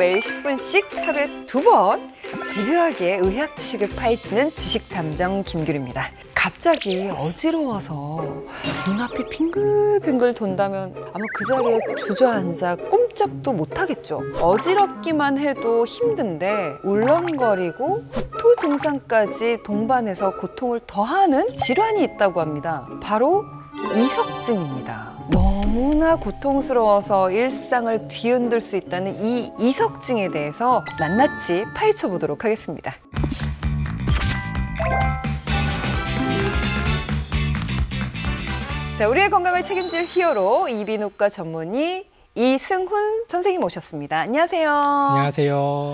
매일 10분씩 하루에 2번 집요하게 의학 지식을 파헤치는 지식탐정 김규리입니다. 갑자기 어지러워서 눈앞이 빙글빙글 돈다면 아마 그 자리에 주저앉아 꼼짝도 못하겠죠. 어지럽기만 해도 힘든데 울렁거리고 구토 증상까지 동반해서 고통을 더하는 질환이 있다고 합니다. 바로 이석증입니다. 너무나 고통스러워서 일상을 뒤흔들 수 있다는 이 이석증에 대해서 낱낱이 파헤쳐 보도록 하겠습니다. 자, 우리의 건강을 책임질 히어로 이비인후과 전문의 이승훈 선생님 모셨습니다. 안녕하세요. 안녕하세요.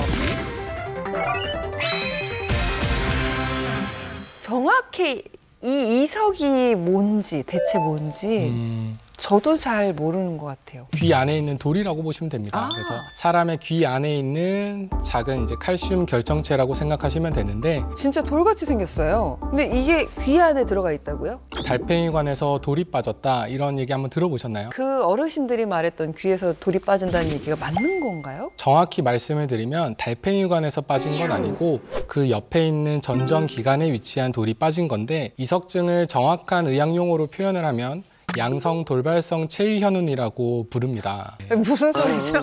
정확히 이 이석이 뭔지, 대체 뭔지 저도 잘 모르는 것 같아요. 귀 안에 있는 돌이라고 보시면 됩니다. 그래서 사람의 귀 안에 있는 작은 이제 칼슘 결정체라고 생각하시면 되는데, 진짜 돌같이 생겼어요. 근데 이게 귀 안에 들어가 있다고요? 달팽이관에서 돌이 빠졌다 이런 얘기 한번 들어보셨나요? 그 어르신들이 말했던 귀에서 돌이 빠진다는 얘기가 맞는 건가요? 정확히 말씀을 드리면 달팽이관에서 빠진 건 아니고 그 옆에 있는 전정기관에 위치한 돌이 빠진 건데, 이석증을 정확한 의학용어로 표현을 하면 양성 돌발성 체위현운이라고 부릅니다. 무슨 소리죠?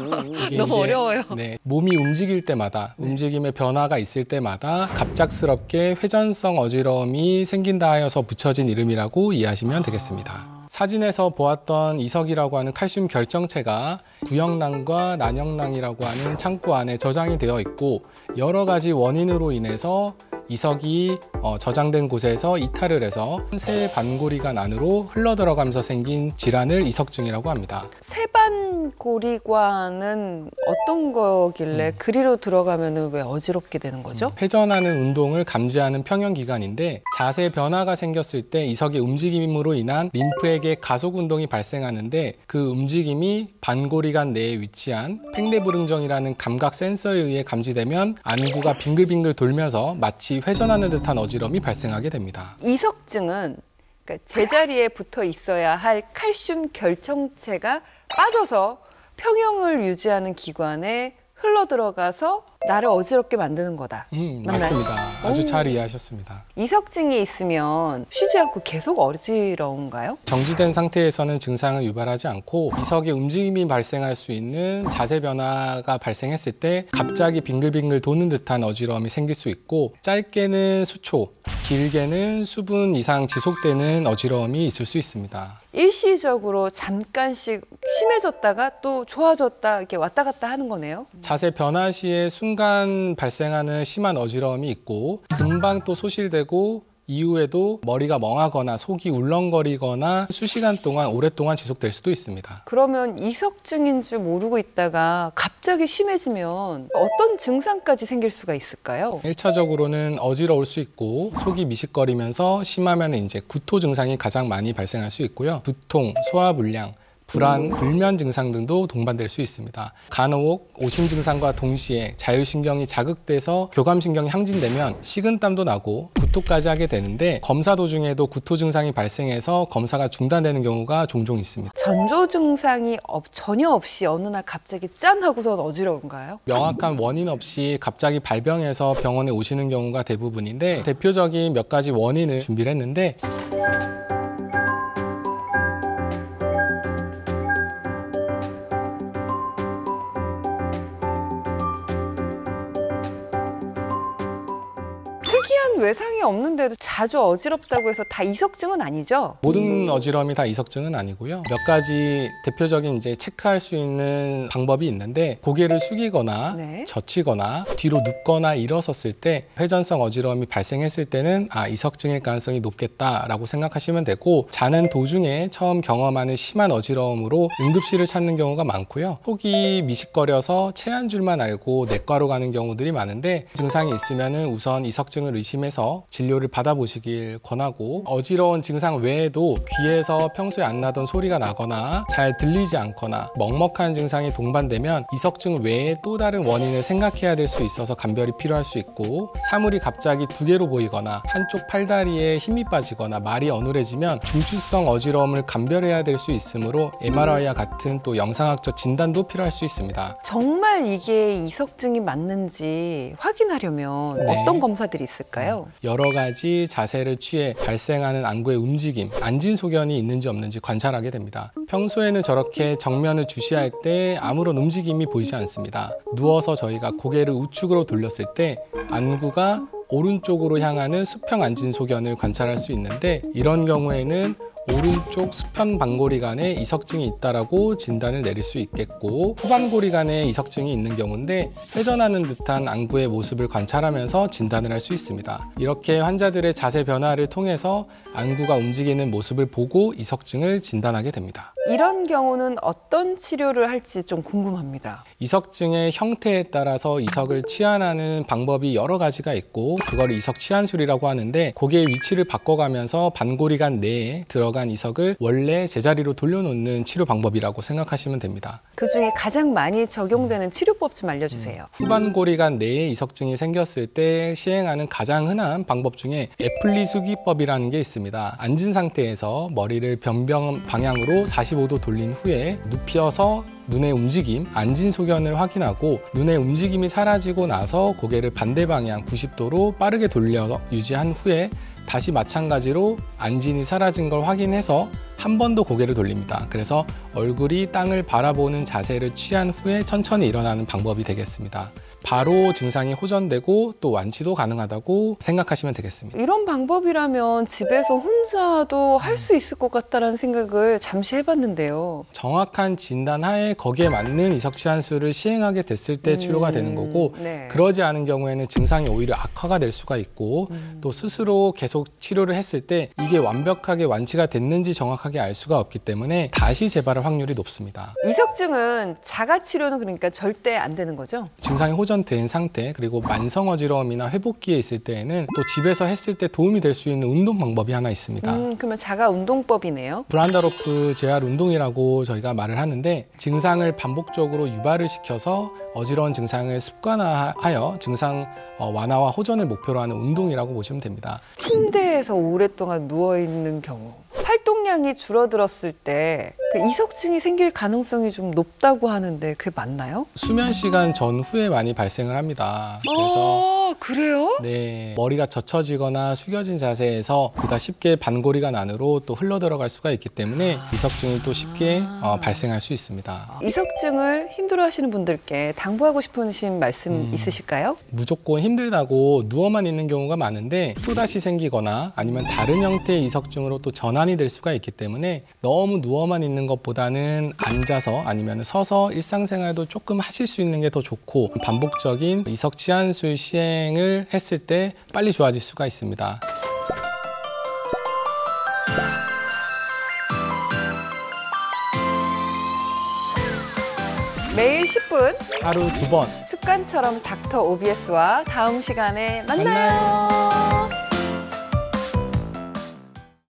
너무 어려워요. 네, 몸이 움직일 때마다, 움직임의 변화가 있을 때마다 갑작스럽게 회전성 어지러움이 생긴다 하여서 붙여진 이름이라고 이해하시면 되겠습니다. 사진에서 보았던 이석이라고 하는 칼슘 결정체가 구역낭과 난역낭이라고 하는 창구 안에 저장이 되어 있고, 여러 가지 원인으로 인해서 이석이 저장된 곳에서 이탈을 해서 세반고리관 안으로 흘러들어가면서 생긴 질환을 이석증이라고 합니다. 세반고리관은 어떤 거길래 그리로 들어가면 왜 어지럽게 되는 거죠? 회전하는 운동을 감지하는 평형기관인데, 자세 변화가 생겼을 때 이석의 움직임으로 인한 림프에게 가속 운동이 발생하는데, 그 움직임이 반고리관 내에 위치한 팽내불응정이라는 감각 센서에 의해 감지되면 안구가 빙글빙글 돌면서 마치 회전하는 듯한 어지러움이 발생하게 됩니다. 이석증은 그러니까 제자리에 붙어 있어야 할 칼슘 결정체가 빠져서 평형을 유지하는 기관에 흘러들어가서 나를 어지럽게 만드는 거다. 맞습니다. 아주 잘 이해하셨습니다. 이석증이 있으면 쉬지 않고 계속 어지러운가요? 정지된 상태에서는 증상을 유발하지 않고, 이석의 움직임이 발생할 수 있는 자세 변화가 발생했을 때 갑자기 빙글빙글 도는 듯한 어지러움이 생길 수 있고, 짧게는 수초, 길게는 수분 이상 지속되는 어지러움이 있을 수 있습니다. 일시적으로 잠깐씩 심해졌다가 또 좋아졌다 이렇게 왔다 갔다 하는 거네요. 자세 변화 시에 순간 발생하는 심한 어지러움이 있고, 금방 또 소실되고 이후에도 머리가 멍하거나 속이 울렁거리거나 수시간 동안 오랫동안 지속될 수도 있습니다. 그러면 이석증인 줄 모르고 있다가 갑자기 심해지면 어떤 증상까지 생길 수가 있을까요? 1차적으로는 어지러울 수 있고, 속이 미식거리면서 심하면 이제 구토 증상이 가장 많이 발생할 수 있고요. 두통, 소화불량, 불안, 불면 증상 등도 동반될 수 있습니다. 간혹 오심 증상과 동시에 자율신경이 자극돼서 교감신경이 항진되면 식은땀도 나고 구토까지 하게 되는데, 검사 도중에도 구토 증상이 발생해서 검사가 중단되는 경우가 종종 있습니다. 전조 증상이 전혀 없이 어느 날 갑자기 짠 하고서 어지러운가요? 명확한 원인 없이 갑자기 발병해서 병원에 오시는 경우가 대부분인데, 대표적인 몇 가지 원인을 준비를 했는데, 특이한 외상이 없는데도 자주 어지럽다고 해서 다 이석증은 아니죠? 모든 어지러움이 다 이석증은 아니고요. 몇 가지 대표적인 이제 체크할 수 있는 방법이 있는데, 고개를 숙이거나 젖히거나 뒤로 눕거나 일어섰을 때 회전성 어지러움이 발생했을 때는 이석증일 가능성이 높겠다라고 생각하시면 되고, 자는 도중에 처음 경험하는 심한 어지러움으로 응급실을 찾는 경우가 많고요. 속이 미식거려서 체한 줄만 알고 내과로 가는 경우들이 많은데, 증상이 있으면 우선 이석증을 의심하시면 안심해서 진료를 받아보시길 권하고, 어지러운 증상 외에도 귀에서 평소에 안 나던 소리가 나거나 잘 들리지 않거나 먹먹한 증상이 동반되면 이석증 외에 또 다른 원인을 생각해야 될 수 있어서 감별이 필요할 수 있고, 사물이 갑자기 두 개로 보이거나 한쪽 팔다리에 힘이 빠지거나 말이 어눌해지면 중추성 어지러움을 감별해야 될 수 있으므로 MRI와 같은 또 영상학적 진단도 필요할 수 있습니다. 정말 이게 이석증이 맞는지 확인하려면 네. 어떤 검사들이 있을까요? 여러 가지 자세를 취해 발생하는 안구의 움직임, 안진소견이 있는지 없는지 관찰하게 됩니다. 평소에는 저렇게 정면을 주시할 때 아무런 움직임이 보이지 않습니다. 누워서 저희가 고개를 우측으로 돌렸을 때 안구가 오른쪽으로 향하는 수평 안진소견을 관찰할 수 있는데, 이런 경우에는 오른쪽 수편 반고리관에 이석증이 있다라고 진단을 내릴 수 있겠고, 후반고리관에 이석증이 있는 경우인데 회전하는 듯한 안구의 모습을 관찰하면서 진단을 할 수 있습니다. 이렇게 환자들의 자세 변화를 통해서 안구가 움직이는 모습을 보고 이석증을 진단하게 됩니다. 이런 경우는 어떤 치료를 할지 좀 궁금합니다. 이석증의 형태에 따라서 이석을 치환하는 방법이 여러 가지가 있고, 그걸 이석 치환술이라고 하는데, 고개의 위치를 바꿔가면서 반고리관 내에 들어간 이석을 원래 제자리로 돌려놓는 치료 방법이라고 생각하시면 됩니다. 그중에 가장 많이 적용되는 치료법 좀 알려주세요. 후반고리관 내에 이석증이 생겼을 때 시행하는 가장 흔한 방법 중에 애플리수기법이라는 게 있습니다. 앉은 상태에서 머리를 변병 방향으로 45도 돌린 후에 눕혀서 눈의 움직임, 안진소견을 확인하고, 눈의 움직임이 사라지고 나서 고개를 반대 방향 90도로 빠르게 돌려 유지한 후에 다시 마찬가지로 안진이 사라진 걸 확인해서 한 번 더 고개를 돌립니다. 그래서 얼굴이 땅을 바라보는 자세를 취한 후에 천천히 일어나는 방법이 되겠습니다. 바로 증상이 호전되고 또 완치도 가능하다고 생각하시면 되겠습니다. 이런 방법이라면 집에서 혼자도 할 수 있을 것 같다는 생각을 잠시 해봤는데요. 정확한 진단 하에 거기에 맞는 이석 치환술을 시행하게 됐을 때 치료가 되는 거고, 네. 그러지 않은 경우에는 증상이 오히려 악화가 될 수가 있고, 또 스스로 계속 치료를 했을 때 이게 완벽하게 완치가 됐는지 정확하게 알 수가 없기 때문에 다시 재발할 확률이 높습니다. 이석증은 자가치료는 그러니까 절대 안 되는 거죠? 증상이 호전된 상태, 그리고 만성 어지러움이나 회복기에 있을 때에는 또 집에서 했을 때 도움이 될 수 있는 운동 방법이 하나 있습니다. 그러면 자가 운동법이네요. 브란다로프 재활 운동이라고 저희가 말을 하는데, 증상을 반복적으로 유발을 시켜서 어지러운 증상을 습관화하여 증상 완화와 호전을 목표로 하는 운동이라고 보시면 됩니다. 침대에서 오랫동안 누워있는 경우 활동량이 줄어들었을 때 그 이석증이 생길 가능성이 좀 높다고 하는데 그게 맞나요? 수면 시간 전후에 많이 발생을 합니다. 그래서 그래요? 네, 머리가 젖혀지거나 숙여진 자세에서 보다 쉽게 반고리관 안으로 또 흘러 들어갈 수가 있기 때문에 이석증이 또 쉽게 발생할 수 있습니다. 이석증을 힘들어하시는 분들께 당부하고 싶으신 말씀 있으실까요? 무조건 힘들다고 누워만 있는 경우가 많은데, 또다시 생기거나 아니면 다른 형태의 이석증으로 또 전환이 될 수가 있기 때문에 너무 누워만 있는 것보다는 앉아서 아니면 서서 일상생활도 조금 하실 수 있는 게 더 좋고, 반복적인 이석 치환술 시행을 했을 때 빨리 좋아질 수가 있습니다. 매일 10분 하루 2번 습관처럼 닥터 OBS와 다음 시간에 만나요.